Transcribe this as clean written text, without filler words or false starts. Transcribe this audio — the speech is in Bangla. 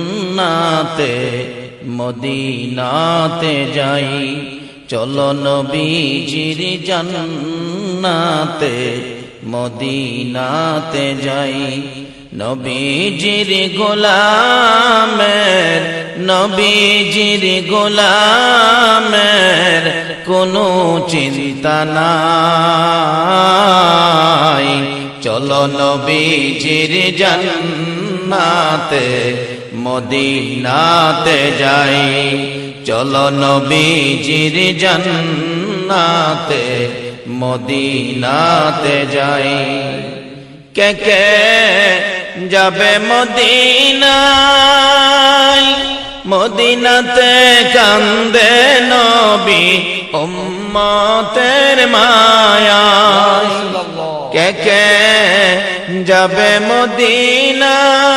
জান্নাতে মদিনাতে যাই, চলো নবীজির জান্নাতে মদিনাতে যাই। নবীজির গোলামের কোনো চিন্তা নাই, চলো নবীজির জান্নাতে মদিনাতে যাই, চলো নবীজির জান্নাতে মদিনাতে যাই। কে কে যাবে মদিনায়, মদিনাতে কান্দে নবী উম্মতের মায়ায়। কে কে যাবে মদিনায়।